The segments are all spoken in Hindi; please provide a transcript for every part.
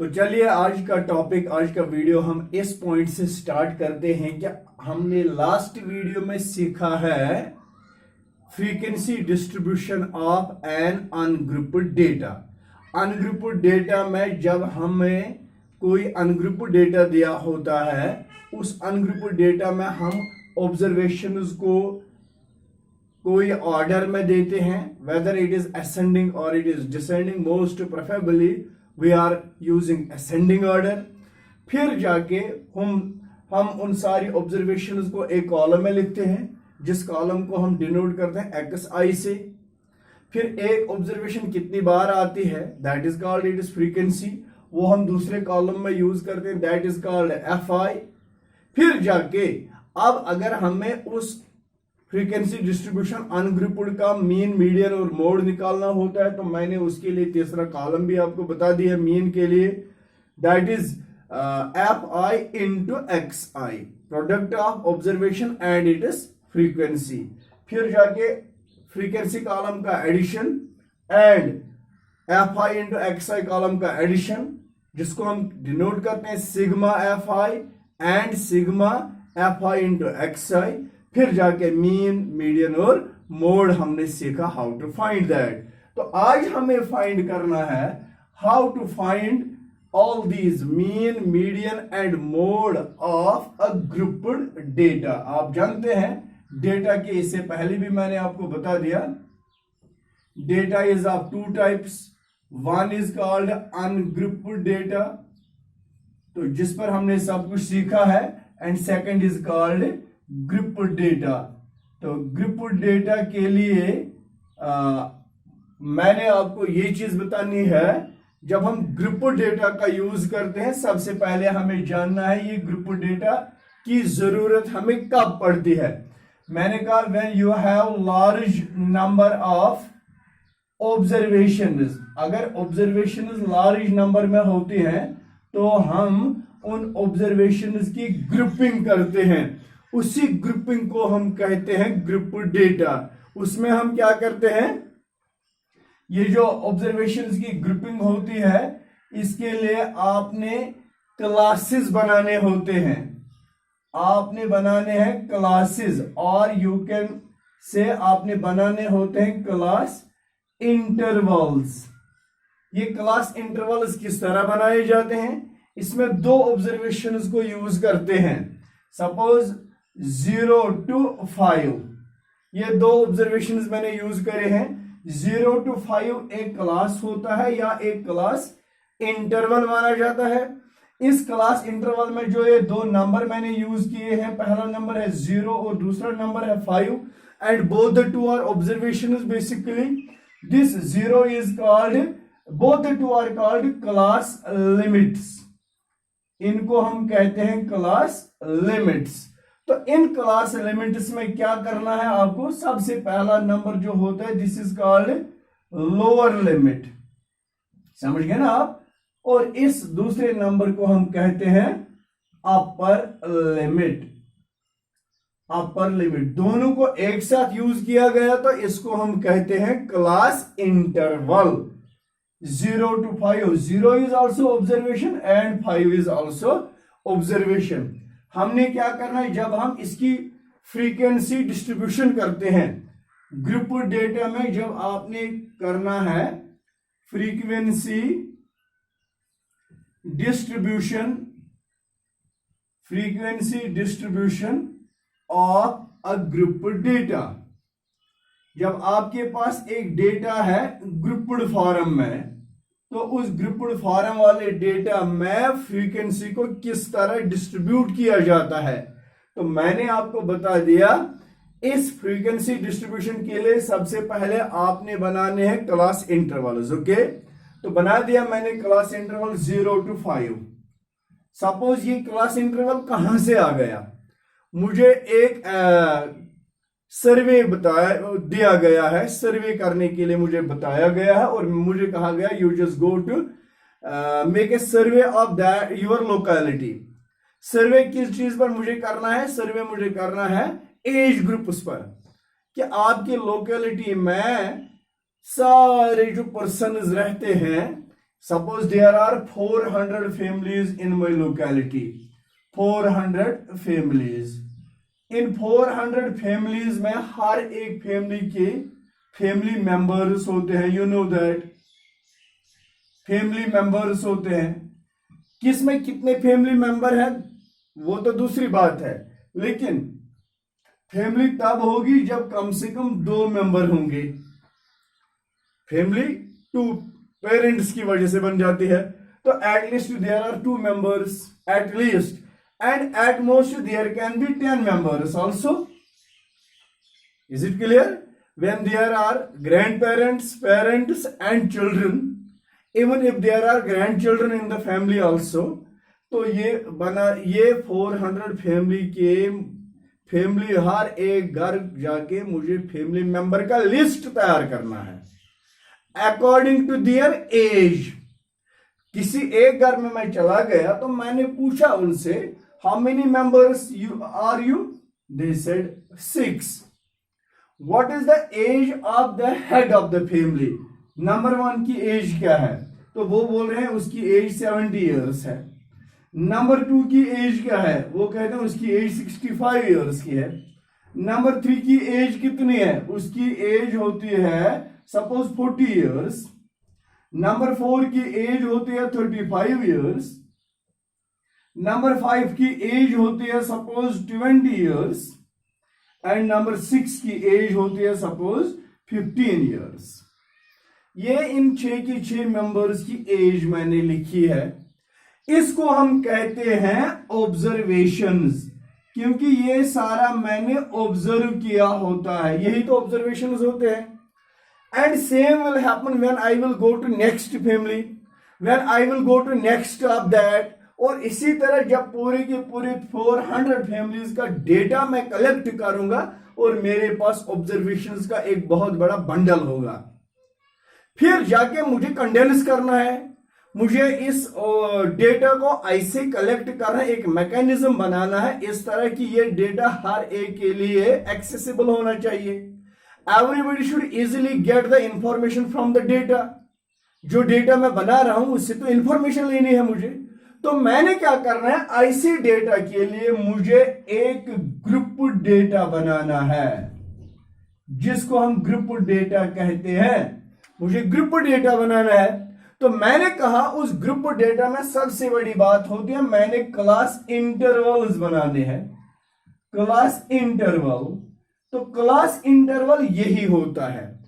तो चलिए आज का टॉपिक, आज का वीडियो हम इस पॉइंट से स्टार्ट करते हैं कि हमने लास्ट वीडियो में सीखा है frequency distribution of an ungrouped data. Ungrouped data में जब हमें कोई अनग्रुप्ड डेटा दिया होता है, उस अनग्रुप्ड डेटा में हम ऑब्जर्वेशंस को कोई ऑर्डर में देते हैं, वेदर इट इज असेंडिंग और it is descending. Most preferably we are using ascending order. फिर जाके हम उन सारी ऑब्जर्वेशंस को एक कॉलम में लिखते हैं, जिस कॉलम को हम डिनोट करते हैं एक्स आई से। फिर एक ऑब्जर्वेशन कितनी बार आती है, that is called it is frequency, वो हम दूसरे कॉलम में यूज करते हैं, that is called F I. फिर जाके अब अगर हमें उस फ्रीक्वेंसी डिस्ट्रीब्यूशन अनग्रुप्ड का मीन, मीडियन और मोड निकालना होता है, तो मैंने उसके लिए तीसरा कॉलम भी आपको बता दिया मीन के लिए, that is F I into X I, product of observation and it is frequency. फिर जाके फ्रीक्वेंसी कॉलम का addition and F I into X I column का एडिशन, जिसको हम डिनोट करते हैं sigma F I and sigma F I into X I. फिर जाके मीन, मीडियन और मोड हमने सीखा हाउ टू फाइंड दैट। तो आज हमें फाइंड करना है how to find all these mean, median and mode of a grouped data. आप जानते हैं डेटा के, इससे पहले भी मैंने आपको बता दिया, data is of two types, one is called ungrouped data, तो जिस पर हमने सब कुछ सीखा है, and second is called grouped data. तो ग्रुप्ड डेटा के लिए मैंने आपको ये चीज बतानी है, जब हम ग्रुप्ड डेटा का यूज करते हैं, सबसे पहले हमें जानना है ये ग्रुप्ड डेटा की जरूरत हमें कब पड़ती है। मैंने कहा when you have large number of observations, अगर ऑब्जर्वेशंस लार्ज नंबर में होती हैं तो हम उन ऑब्जर्वेशंस की ग्रुपिंग करते हैं, उसी ग्रुपिंग को हम कहते हैं ग्रुप्ड डेटा। उसमें हम क्या करते हैं, ये जो ऑब्जर्वेशंस की ग्रुपिंग होती है, इसके लिए आपने क्लासेस बनाने होते हैं, आपने बनाने हैं क्लासेस, और यू कैन से आपने बनाने होते हैं क्लास इंटरवल्स। ये क्लास इंटरवल्स किस तरह बनाए जाते हैं, इसमें दो ऑब्जर्वेशंस को यूज करते हैं। सपोज 0 to 5, ये दो ऑब्जर्वेशंस मैंने यूज करे हैं। 0 to 5 एक क्लास होता है या एक क्लास इंटरवल माना जाता है। इस क्लास इंटरवल में जो ये दो नंबर मैंने यूज किए हैं, पहला नंबर है 0 और दूसरा नंबर है 5, and both the two are observations. Basically this 0 is called, both the two are called class limits, इनको हम कहते हैं क्लास लिमिट्स। तो इन क्लास लिमिट्स में क्या करना है आपको, सबसे पहला नंबर जो होता है this is called lower limit, समझ गए ना आप, और इस दूसरे नंबर को हम कहते हैं अपर लिमिट। अपर लिमिट दोनों को एक साथ यूज किया गया तो इसको हम कहते हैं class interval. 0 to 5, 0 is also observation and 5 is also observation। हमने क्या करना है, जब हम इसकी फ्रीक्वेंसी डिस्ट्रीब्यूशन करते हैं ग्रुप्ड डेटा में, जब आपने करना है frequency distribution, frequency distribution of a grouped data, जब आपके पास एक डेटा है ग्रुप्ड फॉर्म में, तो उस ग्रुप्ड फॉर्म वाले डेटा में फ्रीक्वेंसी को किस तरह डिस्ट्रीब्यूट किया जाता है, तो मैंने आपको बता दिया इस फ्रीक्वेंसी डिस्ट्रीब्यूशन के लिए सबसे पहले आपने बनाने हैं क्लास इंटरवल्स। ओके, तो बना दिया मैंने क्लास इंटरवल 0 to 5। सपोज ये क्लास इंटरवल कहां से आ गया, मुझे एक सर्वे दिया गया है, सर्वे करने के लिए मुझे बताया गया है, और मुझे कहा गया you just go to make a survey of that your locality. Survey किस चीज पर मुझे करना है, सर्वे मुझे करना है एज ग्रुप्स पर, कि आपकी लोकेलिटी में सारे जो पर्सन रहते हैं Suppose there are 400 families in my locality. 400 families. In 400 families में हर एक family के family members होते हैं. You know that family members होते हैं. किसमें कितने family member हैं वो तो दूसरी बात है, लेकिन फैमिली तब होगी जब कम से कम 2 मेंबर होंगे. फैमिली 2 पेरेंट्स की वजह से बन जाती है. तो at least there are 2 members at least, and at most there can be 10 members also. Is it clear? When there are grandparents, parents and children, even if there are grandchildren in the family also, तो ये बना, ये 400 फैमिली के फैमिली, हर एक घर जाके मुझे फैमिली मेंबर का लिस्ट तैयार करना है अकॉर्डिंग टू देयर एज. किसी एक घर में मैं चला गया तो मैंने पूछा उनसे, how many members are you? They said 6. What is the age of the head of the family? Number 1 की एज क्या है? तो वो बोल रहे हैं उसकी एज 70 ईयर्स है. नंबर 2 की एज क्या है? वो कहते हैं उसकी एज 65 ईयर्स की है. नंबर 3 की एज कितनी है? उसकी एज होती है सपोज 40 ईयर्स. नंबर 4 की एज होती है 35 ईयर्स. नंबर 5 की एज होती है सपोज 20 ईयर्स. एंड नंबर 6 की एज होती है सपोज 15 ईयर्स. ये इन 6 की 6 मेंबर्स की एज मैंने लिखी है. इसको हम कहते हैं ऑब्जर्वेशंस, क्योंकि ये सारा मैंने ऑब्जर्व किया होता है. यही तो ऑब्जर्वेशंस होते हैं. And same will happen when I will go to next family, when I will go to next of that. और इसी तरह जब पूरे के पूरे 400 फैमिलीज का डेटा मैं कलेक्ट करूंगा और मेरे पास ऑब्जर्वेशंस का एक बहुत बड़ा बंडल होगा, फिर जाके मुझे कंडेंस करना है. मुझे इस डेटा को ऐसे कलेक्ट करना है, एक मैकेनिज्म बनाना है इस तरह कि ये डेटा हर एक के लिए एक्सेसिबल होना चाहिए. Everybody should easily get the information from the data. जो डेटा मैं बना रहा हूं उससे तो इंफॉर्मेशन लेनी है मुझे. तो मैंने क्या करना है, ऐसे डेटा के लिए मुझे एक ग्रुप डेटा बनाना है, जिसको हम ग्रुप डेटा कहते हैं. मुझे ग्रुप डेटा बनाना है. तो मैंने कहा उस ग्रुप डेटा में सबसे बड़ी बात होती है, मैंने क्लास इंटरवल्स बनाने हैं. क्लास इंटरवल, तो क्लास इंटरवल यही होता है.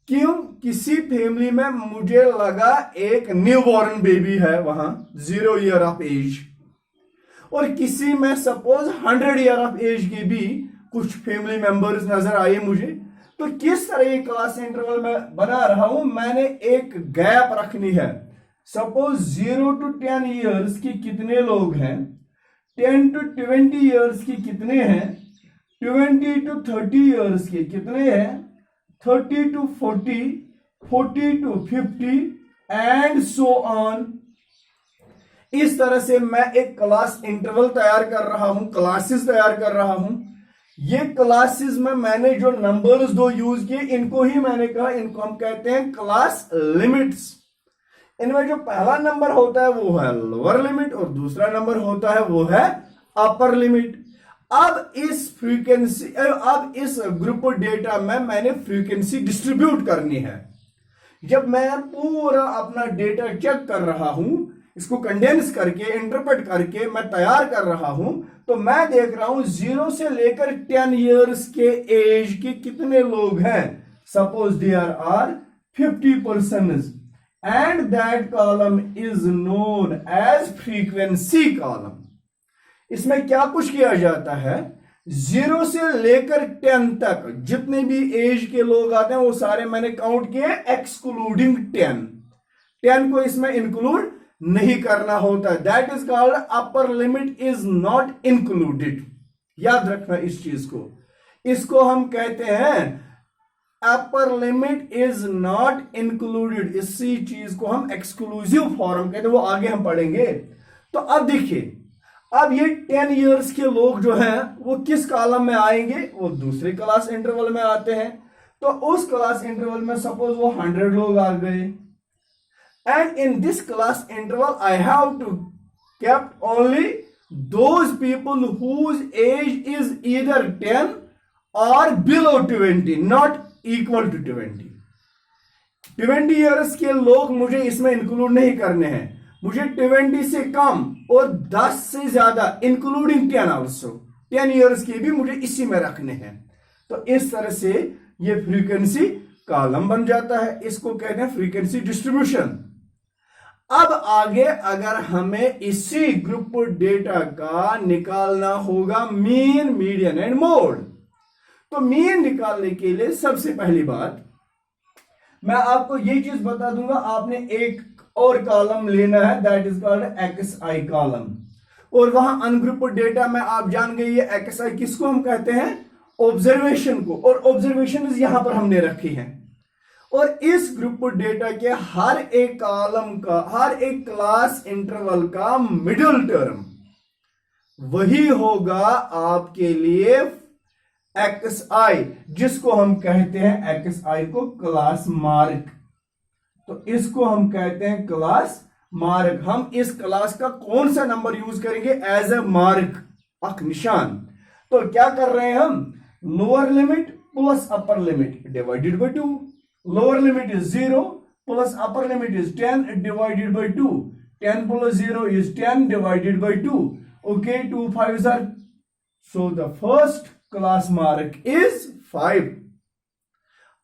क्यों? किसी फैमिली में मुझे लगा एक न्यूबॉर्न बेबी है वहां 0 ईयर ऑफ एज, और किसी में सपोज 100 ईयर ऑफ एज के भी कुछ फैमिली मेंबर्स नजर आए मुझे. तो किस तरह ये क्लास इंटरवल में बना रहा हूं, मैंने एक गैप रखनी है. सपोज 0 to 10 ईयर्स की कितने लोग हैं, 10 to 20 ईयर्स की कितने हैं, 20 to 30 ईयर्स के कितने हैं, 30 to 40, 40 to 50 and so on. इस तरह से मैं एक क्लास इंटरवल तैयार कर रहा हूं, क्लासेस तैयार कर रहा हूं. ये क्लासेस में मैंने जो नंबर्स 2 यूज किए, इनको ही मैंने कहा, इनको हम कहते हैं क्लास लिमिट्स. इनमें जो पहला नंबर होता है वो है लोअर लिमिट और दूसरा नंबर होता है वो है अपर लिमिट. अब इस ग्रुप डेटा में मैंने फ्रीक्वेंसी डिस्ट्रीब्यूट करनी है. जब मैं पूरा अपना डेटा चेक कर रहा हूं, इसको कंडेंस करके इंटरप्रेट करके मैं तैयार कर रहा हूं, तो मैं देख रहा हूं 0 से लेकर 10 इयर्स के एज के कितने लोग हैं. Suppose there are 50 persons and that column is known as frequency column. इसमें क्या कुछ किया जाता है, 0 से लेकर 10 तक जितने भी एज के लोग आते हैं वो सारे मैंने काउंट किए एक्सक्लूडिंग 10. 10 को इसमें इंक्लूड नहीं करना होता. That is called upper limit is not included. याद रखना इस चीज को. इसको हम कहते हैं अपर लिमिट इज नॉट इंक्लूडेड. इसी चीज को हम एक्सक्लूसिव फॉर्म कहते हैं, वो आगे हम पढ़ेंगे. तो अब देखिए, अब ये 10 इयर्स के लोग जो हैं वो किस कॉलम में आएंगे, वो दूसरे क्लास इंटरवल में आते हैं. तो उस क्लास इंटरवल में सपोज वो 100 लोग आ गए. and in this class interval I have to kept only those people whose age is either 10 or below 20, not equal to 20. 20 years के लोग मुझे इसमें इंक्लूड नहीं करने हैं, मुझे 20 से कम और 10 से ज्यादा इंक्लूडिंग 10 ऑल्सो 10 ईयर्स के भी मुझे इसी में रखने हैं। तो इस तरह से ये फ्रीक्वेंसी कॉलम बन जाता है, इसको कहते हैं फ्रीक्वेंसी डिस्ट्रीब्यूशन। अब आगे अगर हमें इसी ग्रुप डेटा का निकालना होगा मीन, मीडियन एंड मोड, तो मीन निकालने के लिए सबसे पहली बात मैं आपको ये चीज बता दूंगा, आपने एक और कॉलम लेना है, that is called XI column, और वहां अनग्रुप्ड डेटा में आप जान गए ये एक्सआई किसको हम कहते हैं, ऑब्जर्वेशन को, और ऑब्जर्वेशन यहां पर हमने रखी है। और इस ग्रुप डेटा के हर एक कॉलम का, हर एक क्लास इंटरवल का मिडिल टर्म वही होगा आपके लिए एक्सआई, जिसको हम कहते हैं एक्सआई को क्लास मार्क। तो इसको हम कहते हैं क्लास मार्क। हम इस क्लास का कौन सा नंबर यूज करेंगे एज ए मार्क, अख निशान। तो क्या कर रहे हैं हम, lower limit plus upper limit divided by 2, lower limit is 0 plus upper limit is 10 divided by 2, 10 plus 0 is 10 divided by 2, okay, 2 5s are, so the first class mark is 5।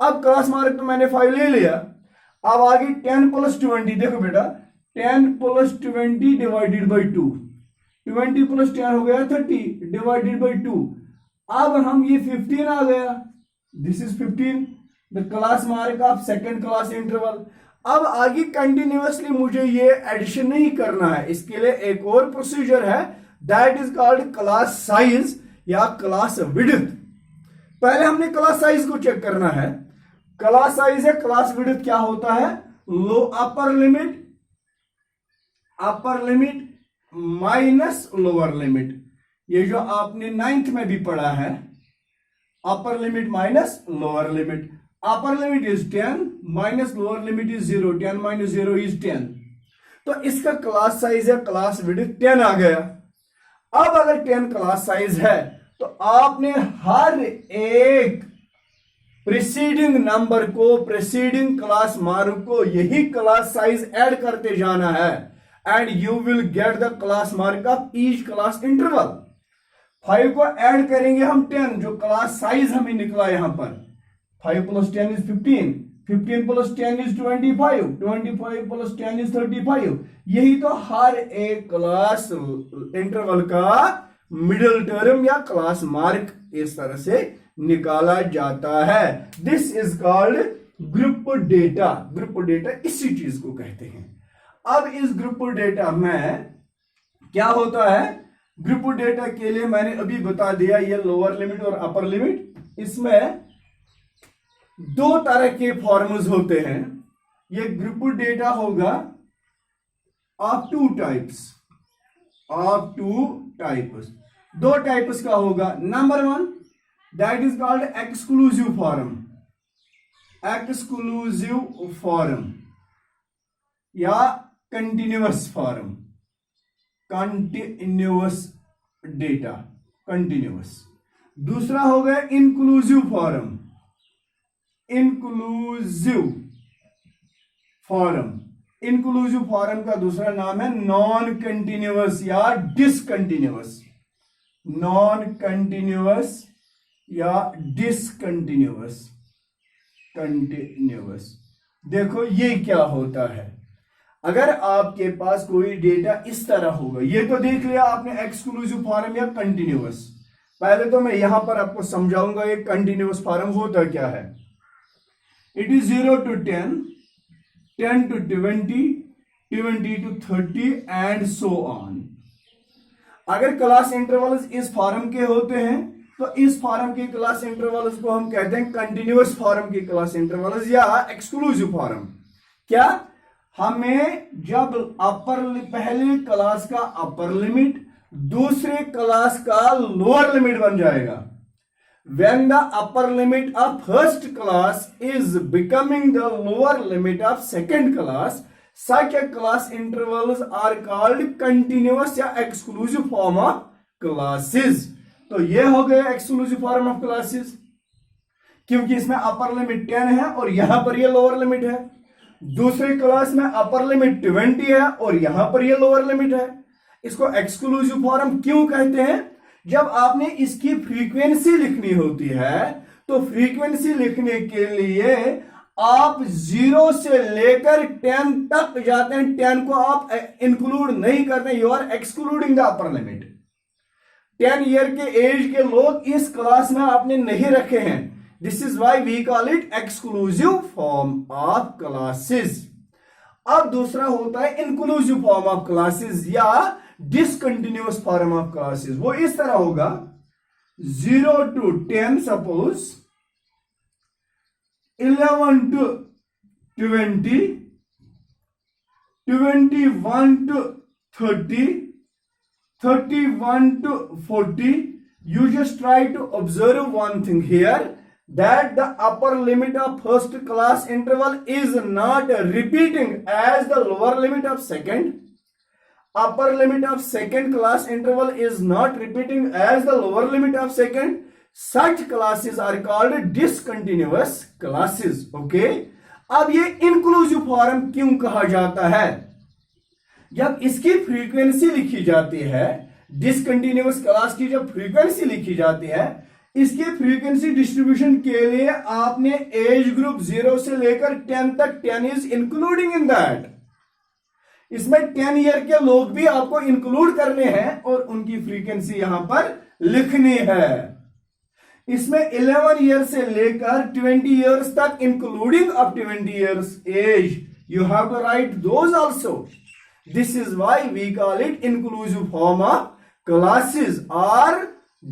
अब क्लास मार्क तो मैंने 5 ले लिया, अब आगे 10 प्लस 20, देखो बेटा 10 प्लस 20 डिवाइडेड बाई 2, 20 प्लस 10 हो गया 30 डिवाइडेड बाई 2। अब हम ये 15 आ गया, this is 15 the class mark of second class interval. अब आगे कंटिन्यूअसली मुझे ये एडिशन नहीं करना है, इसके लिए एक और प्रोसीजर है, that is called class size या क्लास विड्थ। पहले हमने क्लास साइज को चेक करना है। क्लास साइज है, क्लास विड्थ क्या होता है, लो upper limit minus lower limit. ये जो आपने 9th में भी पढ़ा है, upper limit minus lower limit. Upper limit is 10 minus lower limit is 0, 10 minus 0 is 10। तो इसका क्लास साइज है, क्लास विड्थ 10 आ गया। अब अगर 10 क्लास साइज है तो आपने हर एक प्रीसीडिंग नंबर को, प्रीसीडिंग क्लास मार्क को यही क्लास साइज ऐड करते जाना है, and you will get the class mark of each class interval. 5 को ऐड करेंगे हम 10, जो क्लास साइज हमें निकला यहां पर, 5 plus 10 is 15, 15 plus 10 is 25, 25 plus 10 is 35। यही तो हर एक क्लास इंटरवल का मिडिल टर्म या क्लास मार्क इस तरह से निकाला जाता है। This is called group data. Group data इसी चीज को कहते हैं। अब इस ग्रुप डेटा में क्या होता है, ग्रुप डेटा के लिए मैंने अभी बता दिया, ये लोअर लिमिट और अपर लिमिट। इसमें 2 तरह के फॉर्म्स होते हैं। ये ग्रुप डेटा होगा of 2 types, of 2 types. 2 types का होगा। Number 1 that is called exclusive form, exclusive form या continuous form, continuous data, continuous. दूसरा हो गया inclusive form, inclusive form. Inclusive form का दूसरा नाम है नॉन कंटिन्यूअस या डिसकंटिन्यूअस, नॉन कंटिन्यूअस या डिसकंटिन्यूअस, कंटिन्यूअस। देखो ये क्या होता है, अगर आपके पास कोई डेटा इस तरह होगा, ये तो देख लिया आपने एक्सक्लूसिव फॉर्म या कंटिन्यूअस। पहले तो मैं यहां पर आपको समझाऊंगा ये कंटिन्यूअस फॉर्म होता क्या है। It is 0 to 10, 10 to 20, 20 to 30 and so on. अगर क्लास इंटरवल्स इस फॉर्म के होते हैं तो इस फॉर्म के क्लास इंटरवल्स को हम कहते हैं कंटिन्यूअस फॉर्म के क्लास इंटरवल्स या एक्सक्लूसिव फॉर्म। क्या हमें जब पहले क्लास का अपर लिमिट दूसरे क्लास का लोअर लिमिट बन जाएगा, when the upper limit of first class is becoming the lower limit of second class, such a class intervals are called continuous या exclusive form of classes। तो ये हो गए exclusive form of classes, क्योंकि इसमें अपर लिमिट 10 है और यहां पर ये लोअर लिमिट है। दूसरी क्लास में अपर लिमिट 20 है और यहां पर ये लोअर लिमिट है। इसको एक्सक्लूसिव फॉर्म क्यों कहते हैं? जब आपने इसकी फ्रीक्वेंसी लिखनी होती है तो फ्रीक्वेंसी लिखने के लिए आप 0 से लेकर 10 तक जाते हैं। 10 को आप इंक्लूड नहीं करते, you are excluding the upper limit. 10 year के एज के लोग इस क्लास में आपने नहीं रखे हैं। This is why we call it exclusive form of classes. अब दूसरा होता है इंक्लूसिव फॉर्म ऑफ क्लासेस या डिसकंटिन्यूअस फॉर्म ऑफ क्लासेस। वो इस तरह होगा 0 to 10, suppose 11 to 20, 21 to 30, 31 to 40. You just try to observe one thing here, that the upper limit of first class interval is not repeating as the lower limit of second. Upper limit of second class interval is not repeating as the lower limit of second. Such classes are called discontinuous classes. Okay? अब ये inclusive form क्यों कहा जाता है? जब इसकी फ्रीक्वेंसी लिखी जाती है, डिसकंटिन्यूअस क्लास की जब फ्रीक्वेंसी लिखी जाती है, इसके फ्रीक्वेंसी डिस्ट्रीब्यूशन के लिए आपने एज ग्रुप 0 से लेकर 10 तक, 10 इज इंक्लूडिंग इन दैट। इसमें 10 ईयर के लोग भी आपको इंक्लूड करने हैं और उनकी फ्रीक्वेंसी यहां पर लिखनी है। इसमें 11 ईयर से लेकर 20 ईयर्स तक including up 20 years age, you have to write those also. This is why we call it inclusive form of classes और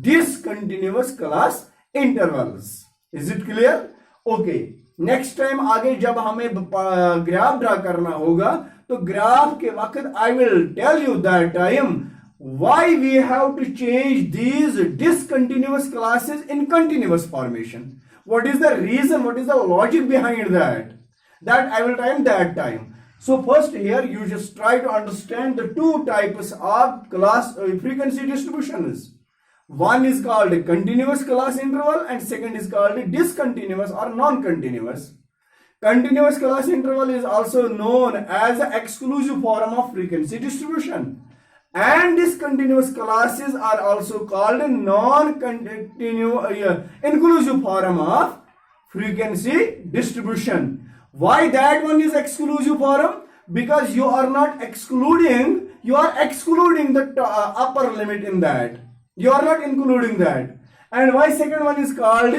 discontinuous class intervals. Is it clear? Okay. Next time आगे जब हमें ग्राफ ड्रा करना होगा तो ग्राफ के वक्त I will tell you that time why we have to change these discontinuous classes in continuous formation. What is the reason? What is the logic behind that? That I will tell you that time. So first here you just try to understand the two types of class frequency distributions. One is called continuous class interval and second is called discontinuous or non-continuous. Continuous class interval is also known as the exclusive form of frequency distribution. And discontinuous classes are also called inclusive form of frequency distribution. Why that one is exclusive form? Because you are not excluding, you are excluding the upper limit in that. You are not including that. And why second one is called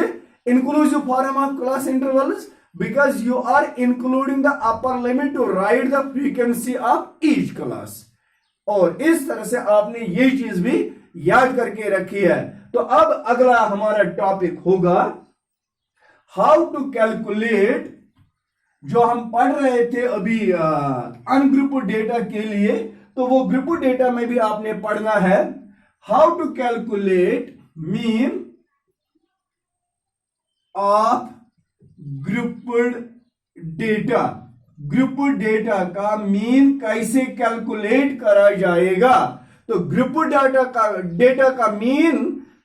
inclusive form of class intervals? Because you are including the upper limit to write the frequency of each class. और इस तरह से आपने ये चीज भी याद करके रखी है। तो अब अगला हमारा टॉपिक होगा हाउ टू कैलकुलेट, जो हम पढ़ रहे थे अभी अनग्रुप्ड डेटा के लिए, तो वो ग्रुप डेटा में भी आपने पढ़ना है। How to calculate mean of grouped data. Grouped data का मीन कैसे कैलकुलेट करा जाएगा? तो ग्रुप्ड डेटा का मीन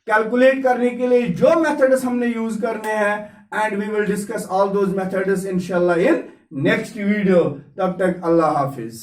कैलकुलेट करने के लिए जो मेथड्स हमने यूज करने हैं, and we will discuss all those methods इंशाल्लाह इन नेक्स्ट वीडियो। तब तक अल्लाह हाफिज।